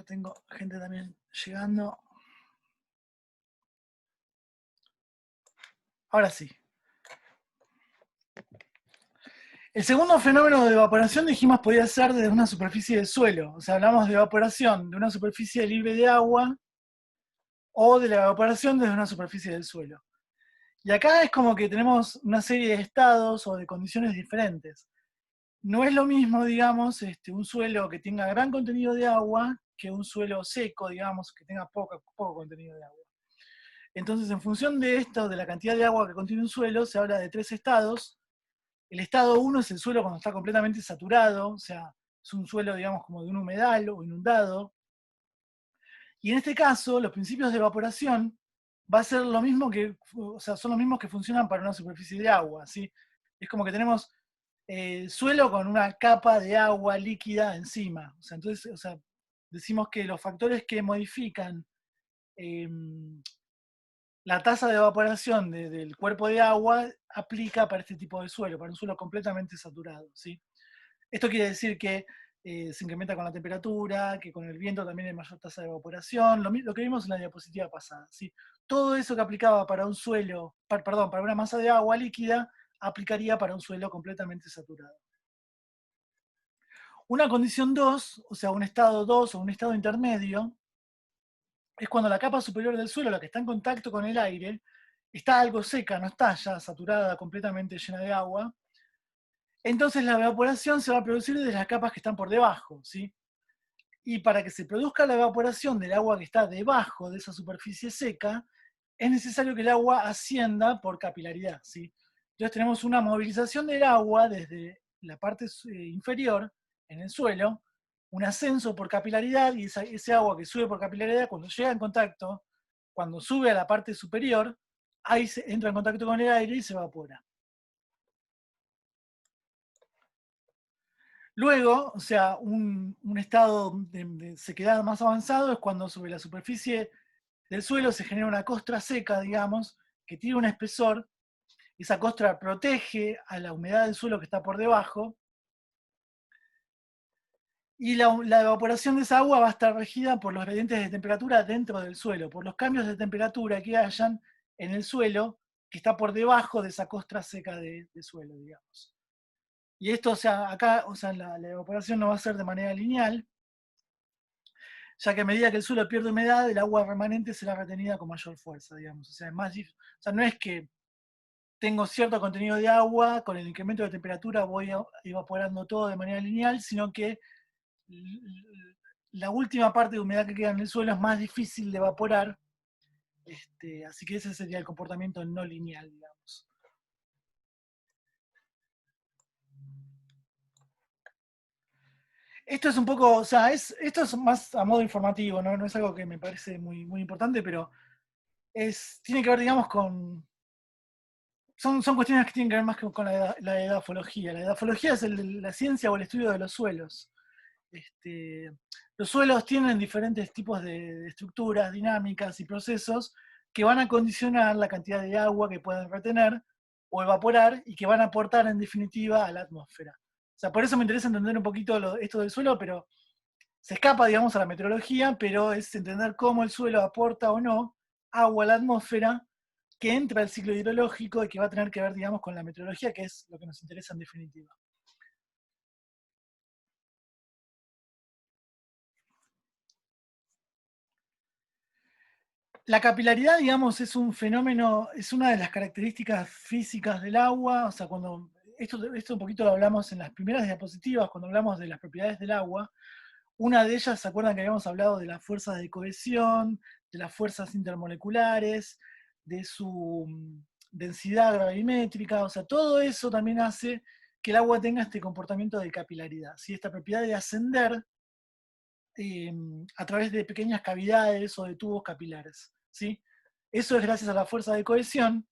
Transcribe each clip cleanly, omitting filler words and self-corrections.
ya tengo gente también llegando. Ahora sí. El segundo fenómeno de evaporación, dijimos, podía ser desde una superficie del suelo. O sea, hablamos de evaporación de una superficie libre de agua o de la evaporación desde una superficie del suelo. Y acá es como que tenemos una serie de estados o de condiciones diferentes. No es lo mismo, digamos, un suelo que tenga gran contenido de agua que un suelo seco, digamos, que tenga poco contenido de agua. Entonces, en función de esto, de la cantidad de agua que contiene un suelo, se habla de tres estados. El estado 1 es el suelo cuando está completamente saturado, o sea, es un suelo, digamos, como de un humedal o inundado. Y en este caso, los principios de evaporación va a ser lo mismo que, o sea, son los mismos que funcionan para una superficie de agua, ¿sí? Es como que tenemos suelo con una capa de agua líquida encima. O sea, entonces, o sea, decimos que los factores que modifican eh, la tasa de evaporación del cuerpo de agua aplica para este tipo de suelo, para un suelo completamente saturado, ¿sí? Esto quiere decir que se incrementa con la temperatura, que con el viento también hay mayor tasa de evaporación, lo que vimos en la diapositiva pasada, ¿sí? Todo eso que aplicaba para un suelo, perdón, para una masa de agua líquida, aplicaría para un suelo completamente saturado. Una condición 2, o sea, un estado 2 o un estado intermedio, es cuando la capa superior del suelo, la que está en contacto con el aire, está algo seca, no está ya saturada, completamente llena de agua. Entonces la evaporación se va a producir desde las capas que están por debajo, ¿sí? Y para que se produzca la evaporación del agua que está debajo de esa superficie seca, es necesario que el agua ascienda por capilaridad, ¿sí? Entonces tenemos una movilización del agua desde la parte inferior, en el suelo, un ascenso por capilaridad, y ese agua que sube por capilaridad, cuando llega en contacto, cuando sube a la parte superior, ahí entra en contacto con el aire y se evapora. Luego, o sea, un estado de sequedad más avanzado es cuando sobre la superficie del suelo se genera una costra seca, digamos, que tiene un espesor. Esa costra protege a la humedad del suelo que está por debajo, y la evaporación de esa agua va a estar regida por los gradientes de temperatura dentro del suelo, por los cambios de temperatura que hayan en el suelo que está por debajo de esa costra seca de suelo, digamos. Y esto, o sea, acá, o sea, la evaporación no va a ser de manera lineal, ya que a medida que el suelo pierde humedad, el agua remanente será retenida con mayor fuerza, digamos. O sea, o sea, no es que tengo cierto contenido de agua, con el incremento de temperatura voy evaporando todo de manera lineal, sino que la última parte de humedad que queda en el suelo es más difícil de evaporar, así que ese sería el comportamiento no lineal, digamos. Esto es un poco, o sea, esto es más a modo informativo, ¿no? No es algo que me parece muy, muy importante, pero tiene que ver, digamos, son cuestiones que tienen que ver más con la edafología. La edafología es la ciencia o el estudio de los suelos. Este, los suelos tienen diferentes tipos de estructuras, dinámicas y procesos que van a condicionar la cantidad de agua que pueden retener o evaporar y que van a aportar en definitiva a la atmósfera. O sea, por eso me interesa entender un poquito esto del suelo, pero se escapa, digamos, a la meteorología, pero es entender cómo el suelo aporta o no agua a la atmósfera, que entra al ciclo hidrológico y que va a tener que ver, digamos, con la meteorología, que es lo que nos interesa en definitiva. La capilaridad, digamos, es un fenómeno, es una de las características físicas del agua. O sea, esto un poquito lo hablamos en las primeras diapositivas, cuando hablamos de las propiedades del agua. Una de ellas, ¿se acuerdan que habíamos hablado de las fuerzas de cohesión, de las fuerzas intermoleculares, de su densidad gravimétrica? O sea, todo eso también hace que el agua tenga este comportamiento de capilaridad, ¿sí? Esta propiedad de ascender a través de pequeñas cavidades o de tubos capilares, ¿sí? Eso es gracias a la fuerza de cohesión,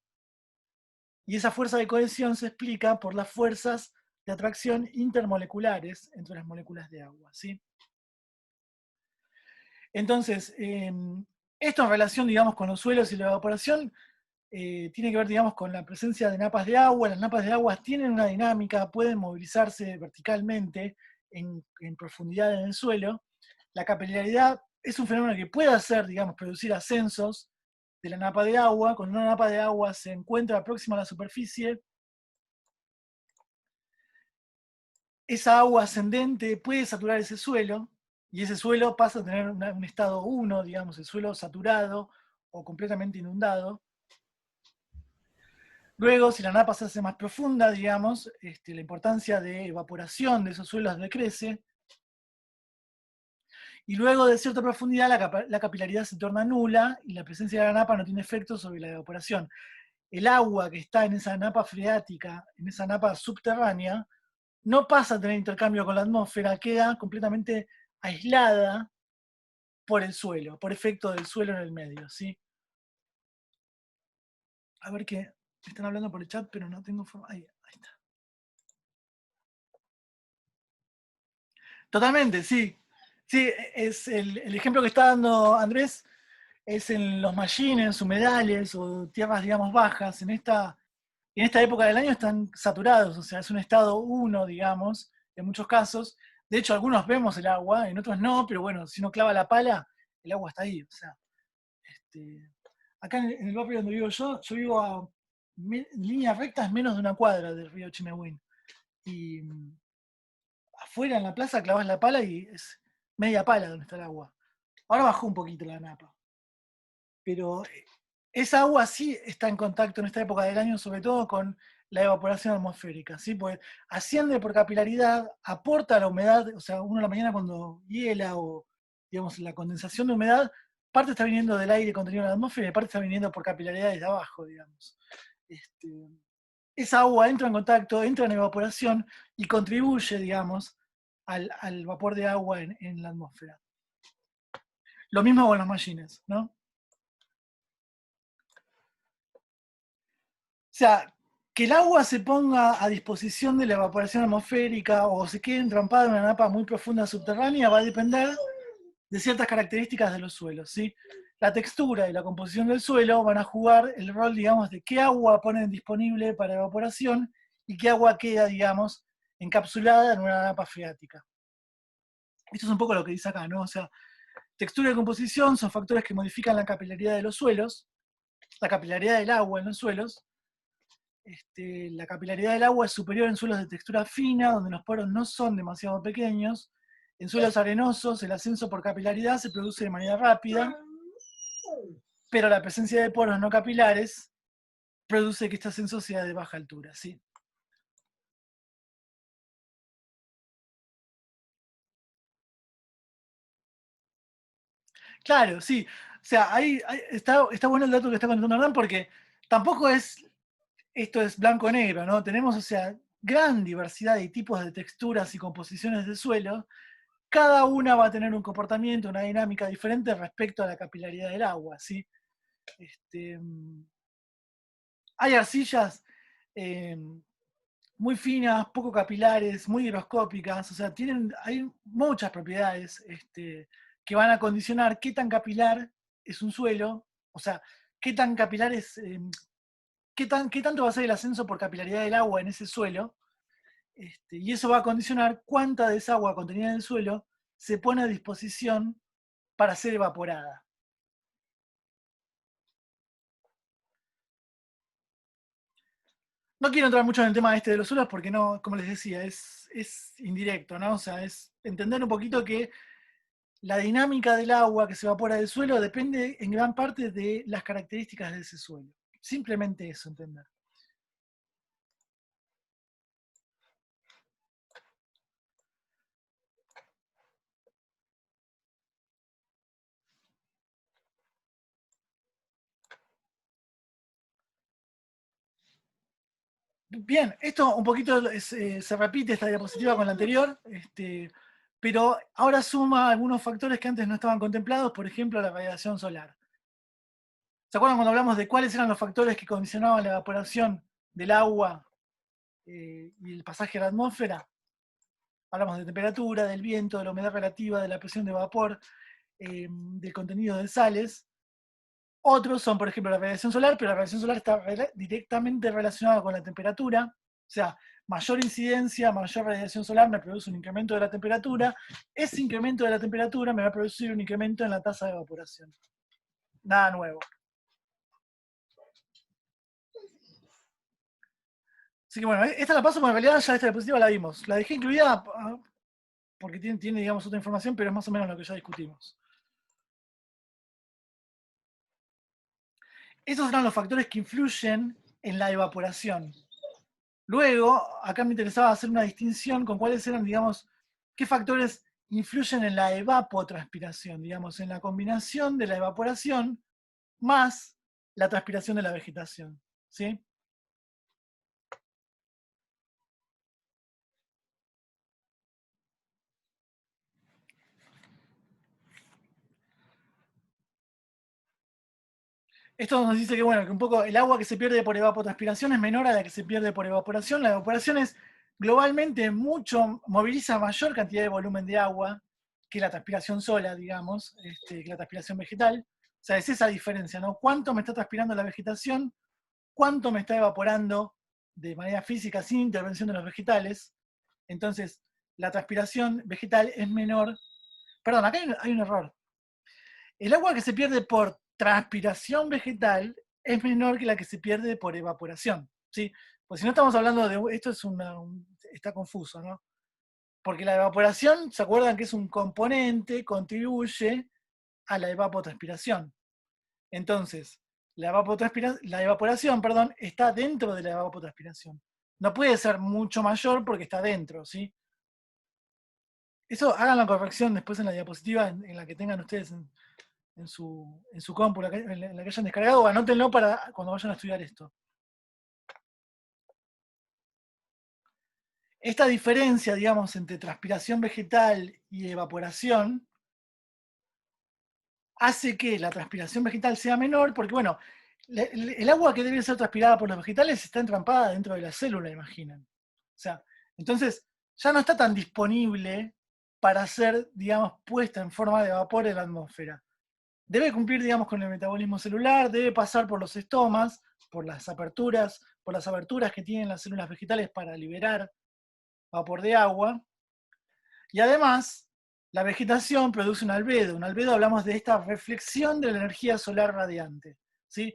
y esa fuerza de cohesión se explica por las fuerzas de atracción intermoleculares entre las moléculas de agua, ¿sí? Entonces, esto en relación, digamos, con los suelos y la evaporación, tiene que ver, digamos, con la presencia de napas de agua. Las napas de agua tienen una dinámica, pueden movilizarse verticalmente en profundidad en el suelo, La capilaridad es un fenómeno que puede hacer, digamos, producir ascensos de la napa de agua. Cuando una napa de agua se encuentra próxima a la superficie, esa agua ascendente puede saturar ese suelo, y ese suelo pasa a tener un estado 1, digamos, el suelo saturado o completamente inundado. Luego, si la napa se hace más profunda, digamos, la importancia de evaporación de esos suelos decrece, y luego de cierta profundidad la capilaridad se torna nula y la presencia de la napa no tiene efecto sobre la evaporación. El agua que está en esa napa freática, en esa napa subterránea, no pasa a tener intercambio con la atmósfera, queda completamente aislada por el suelo, por efecto del suelo en el medio, ¿sí? A ver qué, me están hablando por el chat, pero no tengo forma. Ahí está. Totalmente, sí. Sí, es el ejemplo que está dando Andrés es en los mallines, humedales o tierras, digamos, bajas. En esta época del año están saturados, o sea, es un estado 1, digamos, en muchos casos. De hecho, algunos vemos el agua, en otros no, pero bueno, si uno clava la pala, el agua está ahí. O sea, acá en el barrio donde vivo yo vivo a línea recta, es menos de una cuadra del río Chimehuín. Y afuera en la plaza clavas la pala y es media pala donde está el agua. Ahora bajó un poquito la napa. Pero esa agua sí está en contacto en esta época del año, sobre todo con la evaporación atmosférica, ¿sí? Pues asciende por capilaridad, aporta la humedad, o sea, uno a la mañana cuando hiela o, digamos, la condensación de humedad, parte está viniendo del aire contenido en la atmósfera y parte está viniendo por capilaridad desde abajo, digamos. Esa agua entra en contacto, entra en evaporación y contribuye, digamos, al vapor de agua en la atmósfera. Lo mismo con los mallines, ¿no? O sea, que el agua se ponga a disposición de la evaporación atmosférica o se quede entrampada en una napa muy profunda subterránea va a depender de ciertas características de los suelos, ¿sí? La textura y la composición del suelo van a jugar el rol, digamos, de qué agua ponen disponible para evaporación y qué agua queda, digamos, encapsulada en una napa freática. Esto es un poco lo que dice acá, ¿no? O sea, textura y composición son factores que modifican la capilaridad de los suelos, la capilaridad del agua en los suelos. La capilaridad del agua es superior en suelos de textura fina, donde los poros no son demasiado pequeños. En suelos arenosos, el ascenso por capilaridad se produce de manera rápida, pero la presencia de poros no capilares produce que este ascenso sea de baja altura, ¿sí? Claro, sí. O sea, está bueno el dato que está contando Hernán, porque tampoco esto es blanco-negro, ¿no? Tenemos, o sea, gran diversidad de tipos de texturas y composiciones de suelo. Cada una va a tener un comportamiento, una dinámica diferente respecto a la capilaridad del agua, ¿sí? Este, Hay arcillas eh, muy finas, poco capilares, muy higroscópicas, o sea, hay muchas propiedades que van a condicionar qué tan capilar es un suelo, o sea, qué tan capilar es, qué tanto va a ser el ascenso por capilaridad del agua en ese suelo, y eso va a condicionar cuánta de esa agua contenida en el suelo se pone a disposición para ser evaporada. No quiero entrar mucho en el tema de los suelos porque no, como les decía, es indirecto, ¿no? O sea, es entender un poquito que la dinámica del agua que se evapora del suelo depende en gran parte de las características de ese suelo. Simplemente eso, entender. Bien, esto un poquito se repite esta diapositiva con la anterior, pero ahora suma algunos factores que antes no estaban contemplados, por ejemplo, la radiación solar. ¿Se acuerdan cuando hablamos de cuáles eran los factores que condicionaban la evaporación del agua y el pasaje a la atmósfera? Hablamos de temperatura, del viento, de la humedad relativa, de la presión de vapor, del contenido de sales. Otros son, por ejemplo, la radiación solar, pero la radiación solar está directamente relacionada con la temperatura, sea, mayor incidencia, mayor radiación solar me produce un incremento de la temperatura. Ese incremento de la temperatura me va a producir un incremento en la tasa de evaporación. Nada nuevo. Así que bueno, esta la paso porque en realidad ya esta diapositiva la vimos. La dejé incluida porque tiene, digamos, otra información, pero es más o menos lo que ya discutimos. Esos eran los factores que influyen en la evaporación. Luego, acá me interesaba hacer una distinción con cuáles eran, digamos, qué factores influyen en la evapotranspiración, digamos, en la combinación de la evaporación más la transpiración de la vegetación, ¿sí? Esto nos dice que, bueno, que un poco el agua que se pierde por evapotranspiración es menor a la que se pierde por evaporación. La evaporación es globalmente moviliza mayor cantidad de volumen de agua que la transpiración sola, digamos, que la transpiración vegetal. O sea, es esa diferencia, ¿no? ¿Cuánto me está transpirando la vegetación? ¿Cuánto me está evaporando de manera física sin intervención de los vegetales? Entonces, la transpiración vegetal es menor. Perdón, acá hay un error. El agua que se pierde por transpiración vegetal es menor que la que se pierde por evaporación, ¿sí? Pues si no estamos hablando de... Esto es está confuso, ¿no? Porque la evaporación, ¿se acuerdan que es un componente, contribuye a la evapotranspiración? Entonces, la evaporación, perdón, está dentro de la evapotranspiración. No puede ser mucho mayor porque está dentro, ¿sí? Eso hagan la corrección después en la diapositiva en la que tengan ustedes en su compu, en la que hayan descargado, o anótenlo para cuando vayan a estudiar esto. Esta diferencia, digamos, entre transpiración vegetal y evaporación hace que la transpiración vegetal sea menor, porque, bueno, el agua que debe ser transpirada por los vegetales está entrampada dentro de la célula, imaginan. O sea, entonces ya no está tan disponible para ser, digamos, puesta en forma de vapor en la atmósfera. Debe cumplir, digamos, con el metabolismo celular, debe pasar por los estomas, por las aperturas que tienen las células vegetales para liberar vapor de agua. Y además, la vegetación produce un albedo. Un albedo, hablamos de esta reflexión de la energía solar radiante, ¿sí?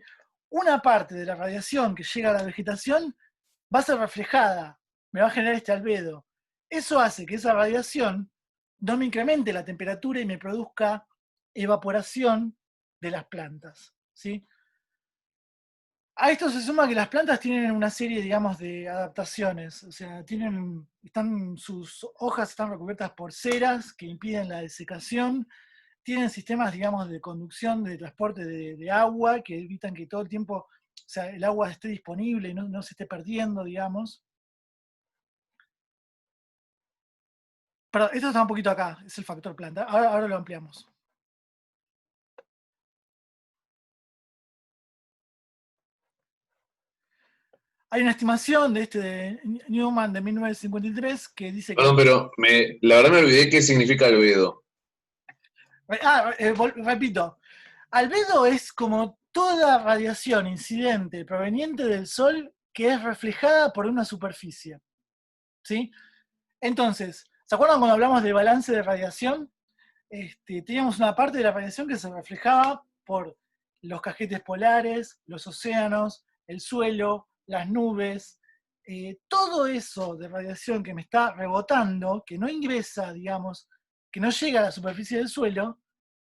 Una parte de la radiación que llega a la vegetación va a ser reflejada, me va a generar este albedo. Eso hace que esa radiación no me incremente la temperatura y me produzca evaporación de las plantas, ¿sí? A esto se suma que las plantas tienen una serie, digamos, de adaptaciones, o sea, sus hojas están recubiertas por ceras que impiden la desecación, tienen sistemas, digamos, de conducción, de transporte de agua, que evitan que todo el tiempo, o sea, el agua esté disponible y no se esté perdiendo, digamos. Pero esto está un poquito acá, es el factor planta. Ahora lo ampliamos. Hay una estimación de Newman de 1953 que dice que... Perdón, pero la verdad me olvidé qué significa albedo. Repito, albedo es como toda radiación incidente proveniente del Sol que es reflejada por una superficie, ¿sí? Entonces, ¿se acuerdan cuando hablamos de balance de radiación? Teníamos una parte de la radiación que se reflejaba por los cajetes polares, los océanos, el suelo, las nubes, todo eso de radiación que me está rebotando, que no ingresa, digamos, que no llega a la superficie del suelo,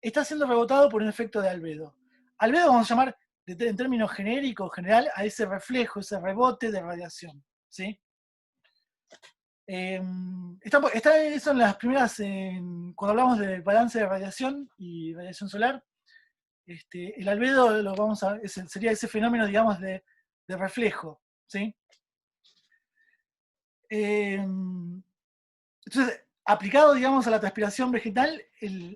está siendo rebotado por un efecto de albedo. Albedo vamos a llamar, en términos genéricos, general, a ese reflejo, ese rebote de radiación, ¿sí? Está eso en las primeras, cuando hablamos del balance de radiación y radiación solar, el albedo sería ese fenómeno, digamos, de reflejo, ¿sí? Entonces, aplicado, digamos, a la transpiración vegetal,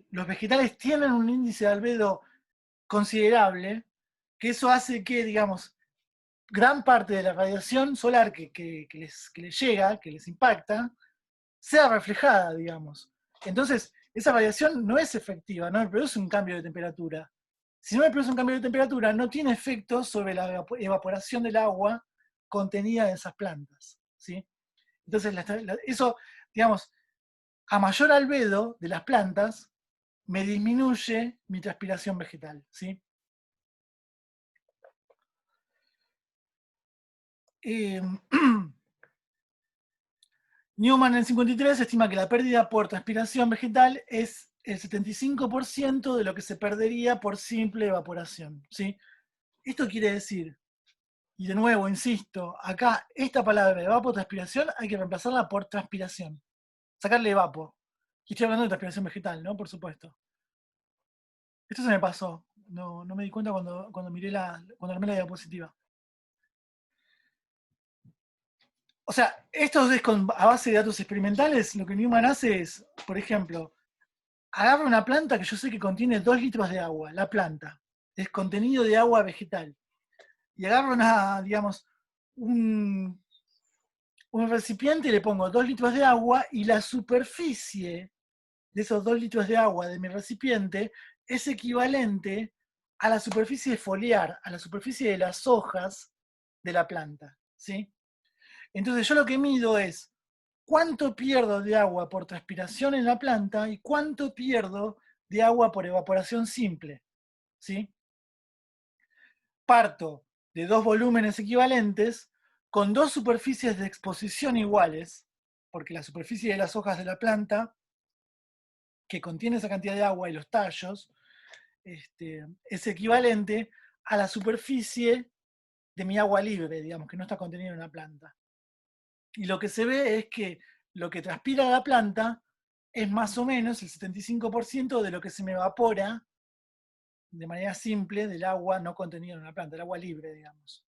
los vegetales tienen un índice de albedo considerable, que eso hace que, digamos, gran parte de la radiación solar que les llega, que les impacta, sea reflejada, digamos. Entonces, esa radiación no es efectiva, no me produce un cambio de temperatura. Si no me produce un cambio de temperatura, no tiene efecto sobre la evaporación del agua contenida en esas plantas, ¿sí? Entonces, eso, digamos, a mayor albedo de las plantas, me disminuye mi transpiración vegetal, ¿sí? Newman en el 53 estima que la pérdida por transpiración vegetal es el 75% de lo que se perdería por simple evaporación, ¿sí? Esto quiere decir, y de nuevo, insisto, acá esta palabra evapotranspiración hay que reemplazarla por transpiración. Sacarle evapo. Y estoy hablando de transpiración vegetal, ¿no? Por supuesto. Esto se me pasó. No me di cuenta cuando cuando armé la diapositiva. O sea, esto es a base de datos experimentales. Lo que Newman hace es, por ejemplo, agarra una planta que yo sé que contiene 2 litros de agua, la planta, es contenido de agua vegetal. Y agarro digamos, un recipiente y le pongo 2 litros de agua y la superficie de esos 2 litros de agua de mi recipiente es equivalente a la superficie foliar, a la superficie de las hojas de la planta, ¿sí? Entonces yo lo que mido es cuánto pierdo de agua por transpiración en la planta y cuánto pierdo de agua por evaporación simple, ¿sí? Parto de 2 volúmenes equivalentes con 2 superficies de exposición iguales, porque la superficie de las hojas de la planta, que contiene esa cantidad de agua y los tallos, es equivalente a la superficie de mi agua libre, digamos, que no está contenida en la planta. Y lo que se ve es que lo que transpira la planta es más o menos el 75% de lo que se me evapora de manera simple del agua no contenida en una planta, el agua libre, digamos.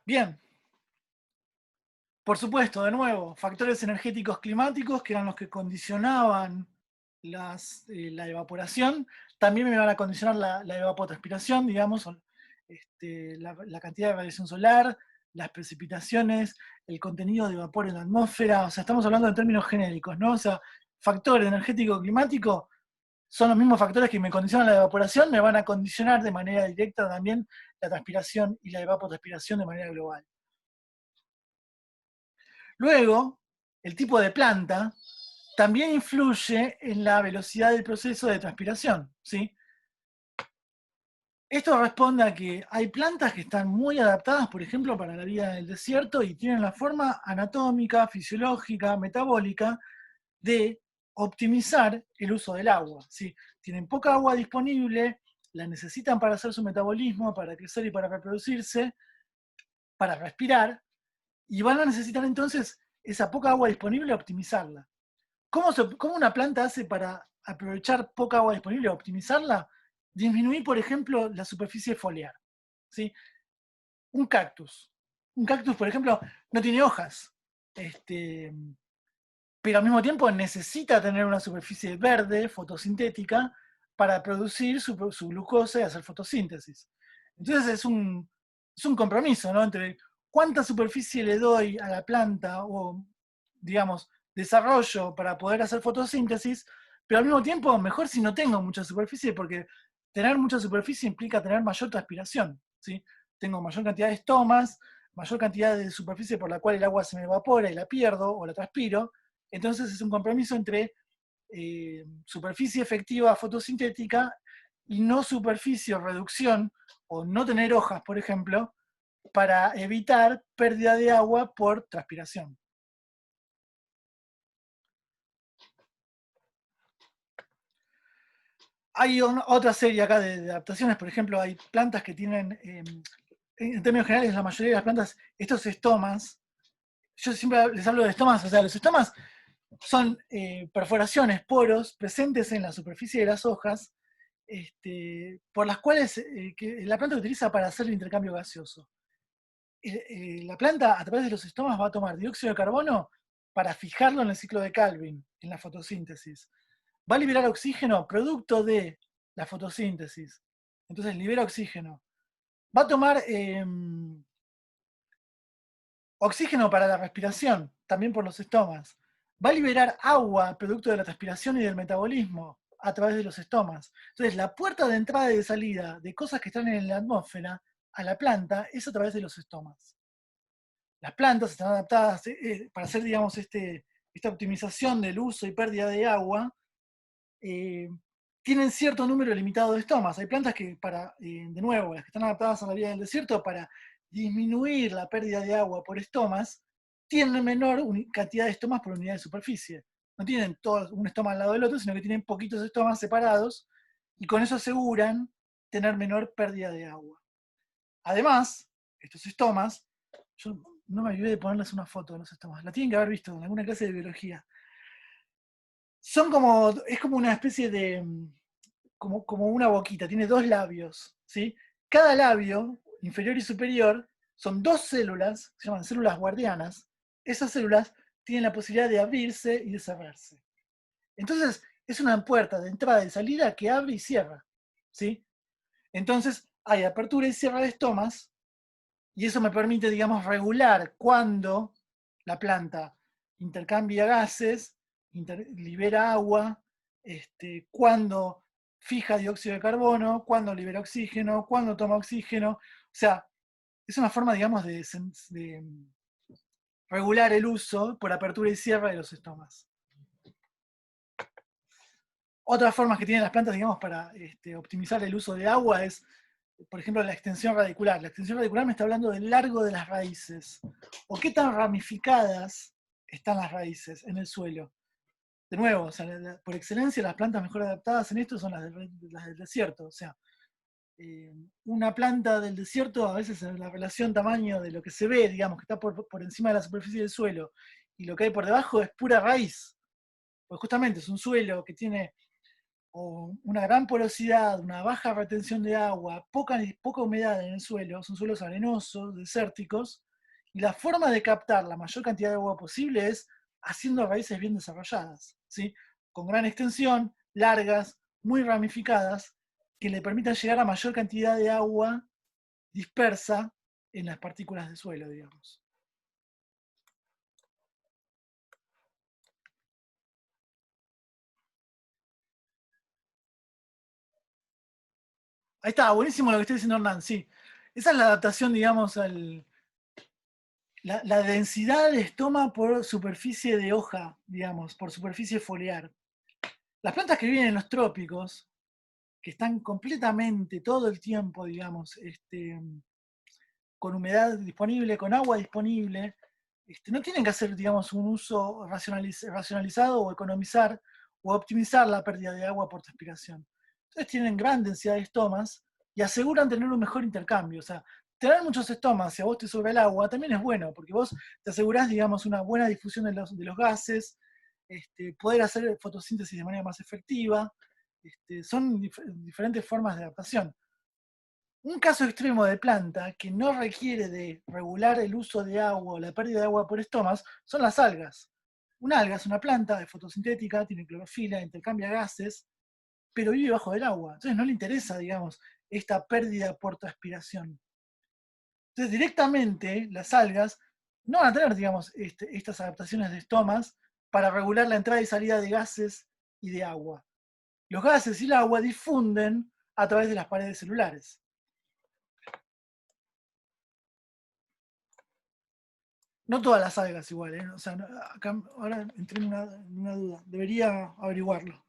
Bien, por supuesto, de nuevo, factores energéticos climáticos que eran los que condicionaban la evaporación, también me van a condicionar la evapotranspiración, digamos, la cantidad de radiación solar, las precipitaciones, el contenido de vapor en la atmósfera, o sea, estamos hablando de términos genéricos, ¿no? O sea, factor energético climático son los mismos factores que me condicionan la evaporación, me van a condicionar de manera directa también la transpiración y la evapotranspiración de manera global. Luego, el tipo de planta también influye en la velocidad del proceso de transpiración, ¿sí? Esto responde a que hay plantas que están muy adaptadas, por ejemplo, para la vida en el desierto y tienen la forma anatómica, fisiológica, metabólica de optimizar el uso del agua, ¿sí? Tienen poca agua disponible, la necesitan para hacer su metabolismo, para crecer y para reproducirse, para respirar, y van a necesitar entonces esa poca agua disponible optimizarla. ¿Cómo una planta hace para aprovechar poca agua disponible, optimizarla? Disminuir, por ejemplo, la superficie foliar, ¿sí? Un cactus. Un cactus, por ejemplo, no tiene hojas, pero al mismo tiempo necesita tener una superficie verde, fotosintética, para producir su glucosa y hacer fotosíntesis. Entonces es un compromiso, ¿no? Entre cuánta superficie le doy a la planta o, digamos, desarrollo para poder hacer fotosíntesis, pero al mismo tiempo mejor si no tengo mucha superficie, porque tener mucha superficie implica tener mayor transpiración, ¿sí? Tengo mayor cantidad de estomas, mayor cantidad de superficie por la cual el agua se me evapora y la pierdo o la transpiro. Entonces es un compromiso entre superficie efectiva fotosintética y no superficie o reducción, o no tener hojas, por ejemplo, para evitar pérdida de agua por transpiración. Hay otra serie acá de adaptaciones, por ejemplo, hay plantas que tienen, en términos generales, la mayoría de las plantas, estos estomas, yo siempre les hablo de estomas, o sea, los estomas son perforaciones, poros presentes en la superficie de las hojas, por las cuales que la planta utiliza para hacer el intercambio gaseoso. La planta, a través de los estomas, va a tomar dióxido de carbono para fijarlo en el ciclo de Calvin, en la fotosíntesis. Va a liberar oxígeno producto de la fotosíntesis. Entonces libera oxígeno. Va a tomar oxígeno para la respiración, también por los estomas. va a liberar agua producto de la transpiración y del metabolismo a través de los estomas. Entonces, la puerta de entrada y de salida de cosas que están en la atmósfera a la planta es a través de los estomas. Las plantas están adaptadas para hacer, digamos, esta optimización del uso y pérdida de agua, tienen cierto número limitado de estomas. Hay plantas que, de nuevo, las que están adaptadas a la vida del desierto, para disminuir la pérdida de agua por estomas, tienen menor cantidad de estomas por unidad de superficie. No tienen todos un estoma al lado del otro, sino que tienen poquitos estomas separados, y con eso aseguran tener menor pérdida de agua. Además, estos estomas, yo no me olvidé de ponerles una foto de los estomas, la tienen que haber visto en alguna clase de biología. Es como una especie de, como una boquita, tiene dos labios, ¿sí? Cada labio, inferior y superior, son dos células, se llaman células guardianas. Esas células tienen la posibilidad de abrirse y de cerrarse. Entonces, es una puerta de entrada y salida que abre y cierra, ¿sí? Entonces, hay apertura y cierre de estomas, y eso me permite, digamos, regular cuando la planta intercambia gases, libera agua, cuando fija dióxido de carbono, cuando libera oxígeno, cuando toma oxígeno. O sea, es una forma, digamos, de regular el uso por apertura y cierre de los estomas. Otras formas que tienen las plantas, digamos, para optimizar el uso de agua es, por ejemplo, la extensión radicular. La extensión radicular me está hablando del largo de las raíces, o qué tan ramificadas están las raíces en el suelo. De nuevo, o sea, por excelencia, las plantas mejor adaptadas en esto son las del desierto. O sea, una planta del desierto, a veces en la relación tamaño de lo que se ve, digamos, que está por encima de la superficie del suelo, y lo que hay por debajo es pura raíz. Pues justamente es un suelo que tiene una gran porosidad, una baja retención de agua, poca humedad en el suelo, son suelos arenosos, desérticos, y la forma de captar la mayor cantidad de agua posible es haciendo raíces bien desarrolladas, ¿sí? Con gran extensión, largas, muy ramificadas, que le permitan llegar a mayor cantidad de agua dispersa en las partículas de suelo, digamos. Ahí está, buenísimo lo que está diciendo Hernán, sí. Esa es la adaptación, digamos, la densidad de estoma por superficie de hoja, digamos, por superficie foliar. Las plantas que viven en los trópicos, que están completamente todo el tiempo, digamos, con humedad disponible, con agua disponible, no tienen que hacer, digamos, un uso racionalizado o economizar o optimizar la pérdida de agua por transpiración. Entonces tienen gran densidad de estomas y aseguran tener un mejor intercambio. O sea, tener muchos estomas, si a vos te sobra el agua, también es bueno, porque vos te asegurás, digamos, una buena difusión de los gases, poder hacer fotosíntesis de manera más efectiva. Son diferentes formas de adaptación. Un caso extremo de planta que no requiere de regular el uso de agua o la pérdida de agua por estomas son las algas. Una alga es una planta de fotosintética, tiene clorofila, intercambia gases, pero vive bajo del agua. Entonces no le interesa, digamos, esta pérdida por transpiración. Entonces directamente las algas no van a tener, digamos, estas adaptaciones de estomas para regular la entrada y salida de gases y de agua. Los gases y el agua difunden a través de las paredes celulares. No todas las algas igual, ¿eh? O sea, acá ahora entré en una duda. Debería averiguarlo.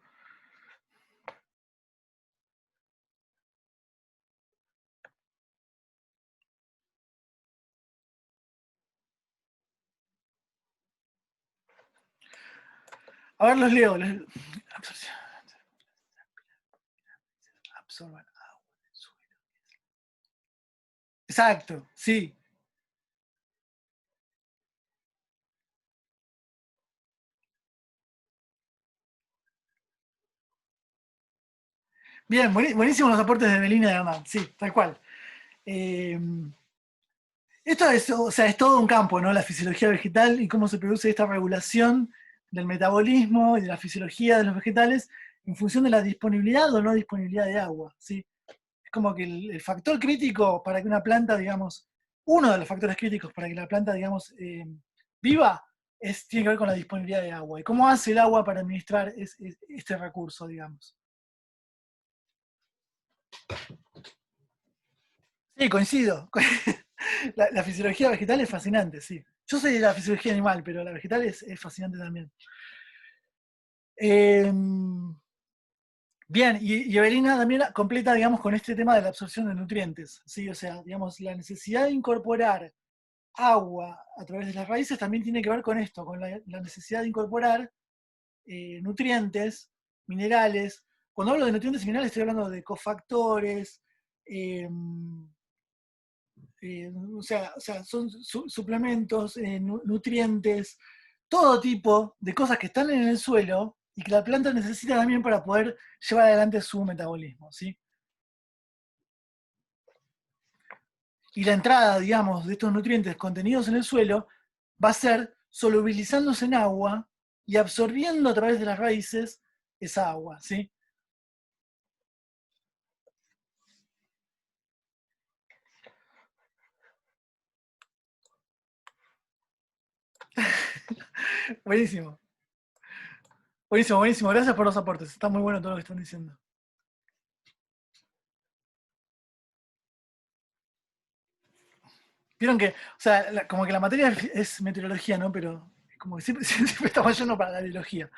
A ver, los leo. Absorban agua del suelo. Exacto, sí. Bien, buenísimos los aportes de Belina y de Hernán, sí, tal cual. Esto es, o sea, es todo un campo, ¿no? La fisiología vegetal y cómo se produce esta regulación del metabolismo y de la fisiología de los vegetales en función de la disponibilidad o no disponibilidad de agua, ¿sí? Es como que el factor crítico para que una planta, digamos, uno de los factores críticos para que la planta, digamos, viva, tiene que ver con la disponibilidad de agua. ¿Y cómo hace el agua para administrar este recurso, digamos? Sí, coincido. La fisiología vegetal es fascinante, sí. Yo soy de la fisiología animal, pero la vegetal es fascinante también. Bien, y Evelina también completa, digamos, con este tema de la absorción de nutrientes, ¿sí? O sea, digamos, la necesidad de incorporar agua a través de las raíces también tiene que ver con esto, con la necesidad de incorporar nutrientes, minerales. Cuando hablo de nutrientes y minerales estoy hablando de cofactores, eh, o sea, son suplementos, nutrientes, todo tipo de cosas que están en el suelo y que la planta necesita también para poder llevar adelante su metabolismo, ¿sí? Y la entrada, digamos, de estos nutrientes contenidos en el suelo va a ser solubilizándose en agua y absorbiendo a través de las raíces esa agua, ¿sí? Buenísimo. Buenísimo, buenísimo. Gracias por los aportes. Está muy bueno todo lo que están diciendo. Vieron que, o sea, como que la materia es meteorología, ¿no? Pero como que siempre, siempre estamos yendo para la biología.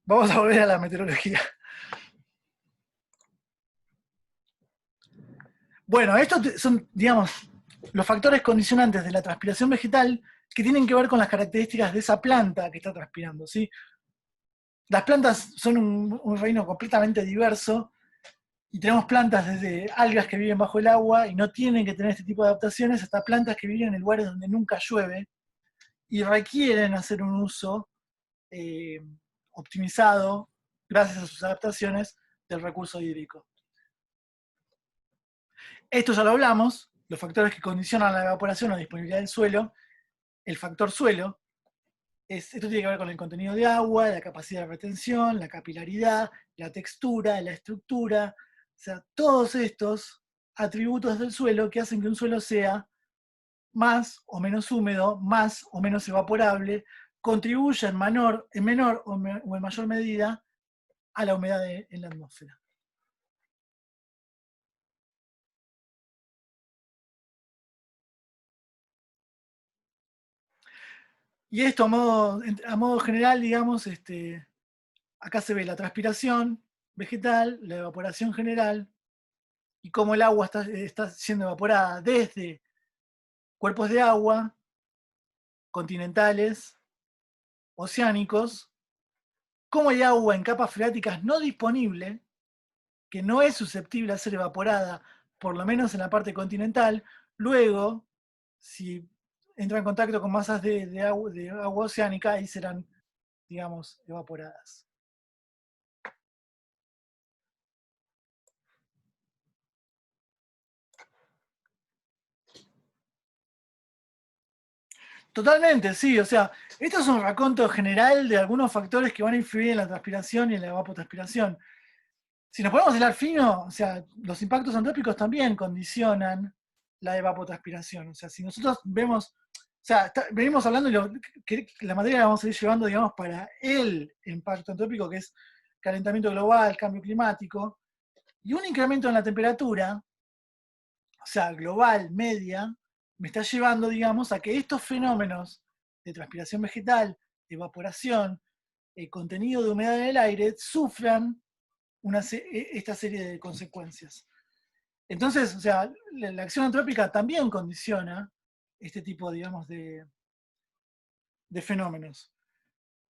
Vamos a volver a la meteorología. Bueno, estos son, digamos, los factores condicionantes de la transpiración vegetal que tienen que ver con las características de esa planta que está transpirando, ¿sí? Las plantas son un reino completamente diverso y tenemos plantas desde algas que viven bajo el agua y no tienen que tener este tipo de adaptaciones hasta plantas que viven en lugares donde nunca llueve y requieren hacer un uso eh, optimizado, gracias a sus adaptaciones, del recurso hídrico. Esto ya lo hablamos, los factores que condicionan la evaporación o disponibilidad del suelo, el factor suelo, esto tiene que ver con el contenido de agua, la capacidad de retención, la capilaridad, la textura, la estructura, o sea, todos estos atributos del suelo que hacen que un suelo sea más o menos húmedo, más o menos evaporable, contribuye en menor o en mayor medida a la humedad en la atmósfera. Y esto a modo general, digamos, acá se ve la transpiración vegetal, la evaporación general, y cómo el agua está siendo evaporada desde cuerpos de agua, continentales, oceánicos, cómo hay agua en capas freáticas no disponible, que no es susceptible a ser evaporada, por lo menos en la parte continental, luego, si entra en contacto con masas de agua oceánica, ahí serán, digamos, evaporadas. Totalmente, sí, o sea, esto es un raconto general de algunos factores que van a influir en la transpiración y en la evapotranspiración. Si nos podemos hilar fino, o sea, los impactos antrópicos también condicionan la evapotranspiración. O sea, si nosotros vemos, o sea, venimos hablando que la materia la vamos a ir llevando, digamos, para el impacto antrópico, que es calentamiento global, cambio climático, y un incremento en la temperatura, o sea, global, media, me está llevando, digamos, a que estos fenómenos de transpiración vegetal, evaporación, contenido de humedad en el aire, sufran esta serie de consecuencias. Entonces, o sea, la acción antrópica también condiciona este tipo, digamos, de fenómenos.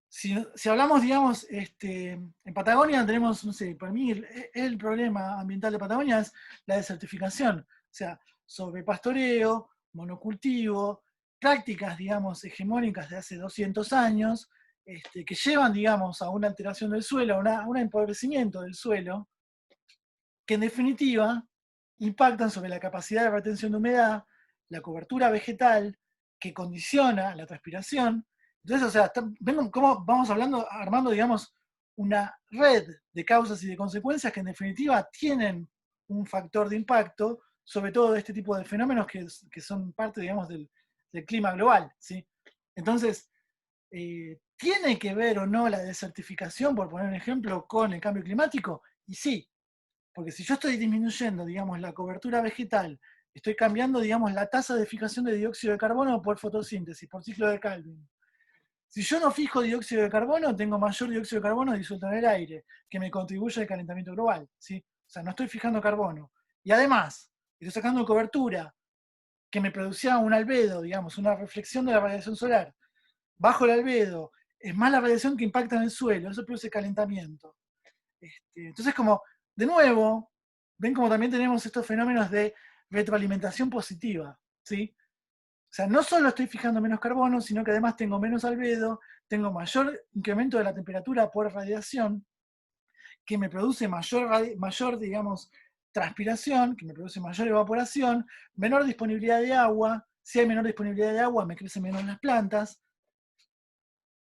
Si hablamos, digamos, en Patagonia tenemos, no sé, para mí el problema ambiental de Patagonia es la desertificación, o sea, sobrepastoreo, monocultivo, prácticas, digamos, hegemónicas de hace 200 años, que llevan, digamos, a una alteración del suelo, a un empobrecimiento del suelo, que en definitiva impactan sobre la capacidad de retención de humedad, la cobertura vegetal, que condiciona la transpiración. Entonces, o sea, ven cómo vamos armando, digamos, una red de causas y de consecuencias que en definitiva tienen un factor de impacto sobre todo este tipo de fenómenos que son parte, digamos, del clima global, ¿sí? Entonces, ¿tiene que ver o no la desertificación, por poner un ejemplo, con el cambio climático? Y sí, porque si yo estoy disminuyendo, digamos, la cobertura vegetal, estoy cambiando, digamos, la tasa de fijación de dióxido de carbono por fotosíntesis, por ciclo de Calvin. Si yo no fijo dióxido de carbono, tengo mayor dióxido de carbono disuelto en el aire, que me contribuye al calentamiento global, ¿sí? O sea, no estoy fijando carbono. Y además, estoy sacando cobertura que me producía un albedo, digamos, una reflexión de la radiación solar. Bajo el albedo, es más la radiación que impacta en el suelo, eso produce calentamiento. Entonces, como, de nuevo, ven como también tenemos estos fenómenos de retroalimentación positiva, ¿sí? O sea, no solo estoy fijando menos carbono, sino que además tengo menos albedo, tengo mayor incremento de la temperatura por radiación, que me produce mayor, digamos, transpiración, que me produce mayor evaporación, menor disponibilidad de agua. Si hay menor disponibilidad de agua, me crecen menos las plantas.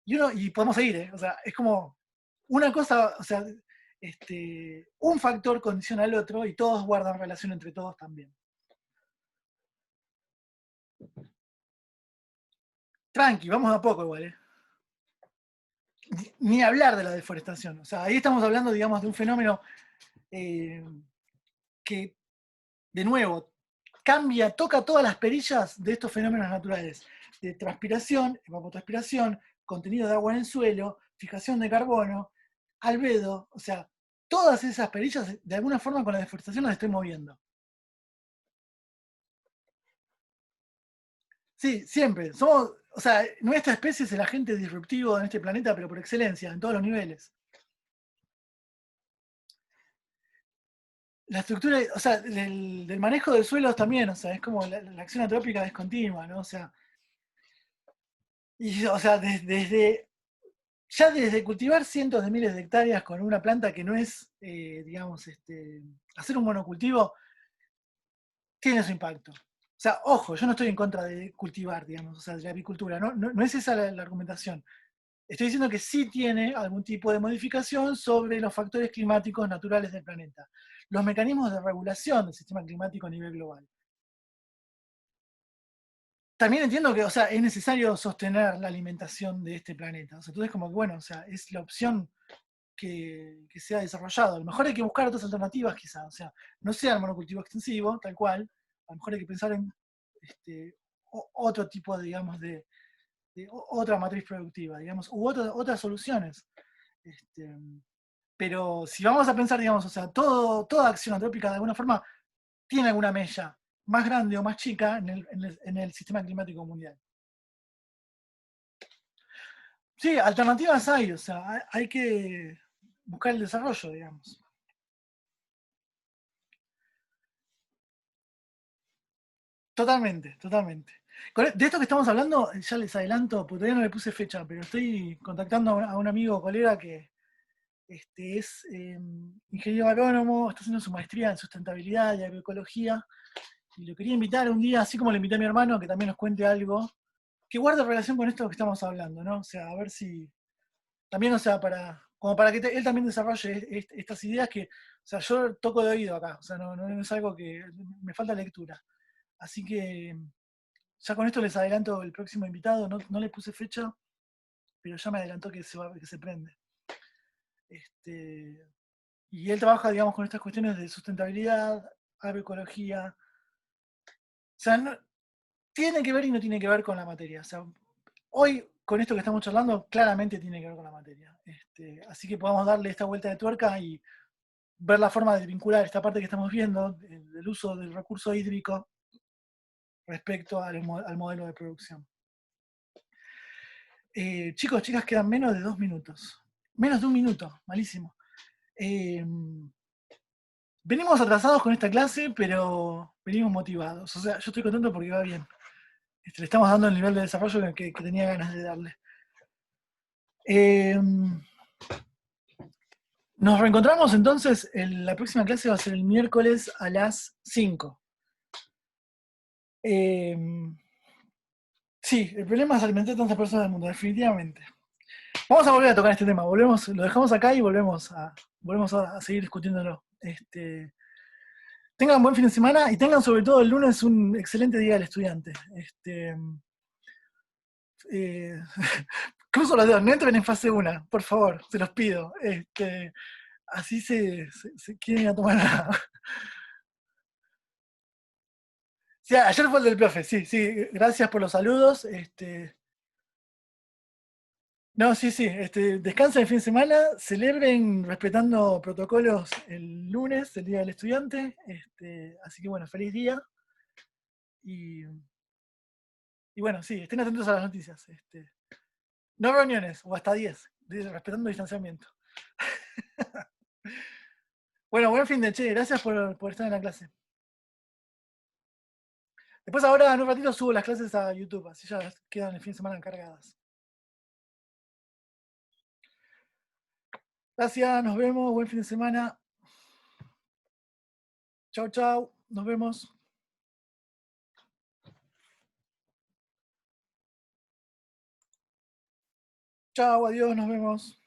Y podemos seguir, ¿eh? O sea, es como una cosa, o sea, un factor condiciona al otro y todos guardan relación entre todos también. Tranqui, vamos a poco igual, ¿eh? Ni hablar de la deforestación. O sea, ahí estamos hablando, digamos, de un fenómeno que, de nuevo, toca todas las perillas de estos fenómenos naturales, de transpiración, evapotranspiración, contenido de agua en el suelo, fijación de carbono, albedo, o sea, todas esas perillas, de alguna forma con la deforestación las estoy moviendo. Sí, siempre. Somos, o sea, nuestra especie es el agente disruptivo en este planeta, pero por excelencia, en todos los niveles. La estructura, o sea, del manejo de suelos también, o sea, es como la acción antrópica es continua, ¿no? O sea, o sea, ya desde cultivar cientos de miles de hectáreas con una planta que no es, digamos, hacer un monocultivo, tiene su impacto. O sea, ojo, yo no estoy en contra de cultivar, digamos, o sea, de la apicultura, no es esa la argumentación. Estoy diciendo que sí tiene algún tipo de modificación sobre los factores climáticos naturales del planeta, los mecanismos de regulación del sistema climático a nivel global. También entiendo que, o sea, es necesario sostener la alimentación de este planeta. O sea, entonces como que, bueno, o sea, es la opción que se ha desarrollado. A lo mejor hay que buscar otras alternativas quizás, o sea, no sea el monocultivo extensivo, tal cual, a lo mejor hay que pensar en otro tipo, digamos, de otra matriz productiva, digamos, u otras soluciones. Pero si vamos a pensar, digamos, o sea, toda acción antrópica de alguna forma tiene alguna mella, más grande o más chica, en el sistema climático mundial. Sí, alternativas hay, o sea, hay que buscar el desarrollo, digamos. Totalmente, totalmente. De esto que estamos hablando, ya les adelanto, porque todavía no le puse fecha, pero estoy contactando a un amigo, colega que es ingeniero agrónomo, está haciendo su maestría en sustentabilidad y agroecología, y lo quería invitar un día, así como le invité a mi hermano, que también nos cuente algo, que guarde relación con esto que estamos hablando, ¿no? O sea, a ver si, también, o sea, como para que él también desarrolle estas ideas que, o sea, yo toco de oído acá, o sea, no es algo que me falta lectura. Así que ya con esto les adelanto el próximo invitado, no le puse fecha, pero ya me adelantó que se prende. Y él trabaja, digamos, con estas cuestiones de sustentabilidad, agroecología. O sea, tiene que ver y no tiene que ver con la materia. O sea, hoy, con esto que estamos charlando, claramente tiene que ver con la materia. Así que podemos darle esta vuelta de tuerca y ver la forma de vincular esta parte que estamos viendo, del uso del recurso hídrico respecto al modelo de producción. Chicos, chicas, quedan menos de 2 minutos. Menos de 1 minuto, malísimo. Venimos atrasados con esta clase, pero venimos motivados. O sea, yo estoy contento porque va bien. Le estamos dando el nivel de desarrollo que tenía ganas de darle. Nos reencontramos entonces, la próxima clase va a ser el miércoles a las 5. Sí, el problema es alimentar a tantas personas del mundo, definitivamente. Vamos a volver a tocar este tema, lo dejamos acá y volvemos a seguir discutiéndolo. Tengan buen fin de semana y tengan sobre todo el lunes un excelente día del estudiante. cruzo los dedos, no entren en fase 1, por favor, se los pido. Así se quieren ir a tomar la... Sí, ayer fue el del profe, sí, sí, gracias por los saludos. No, sí, sí, descansen el fin de semana, celebren respetando protocolos el lunes, el Día del Estudiante. Así que bueno, feliz día. Y bueno, sí, estén atentos a las noticias. No reuniones, o hasta 10, respetando distanciamiento. Bueno, buen fin de che, gracias por estar en la clase. Después ahora en un ratito subo las clases a YouTube, así ya quedan el fin de semana encargadas. Gracias, nos vemos, buen fin de semana. Chau, chau, nos vemos. Chau, adiós, nos vemos.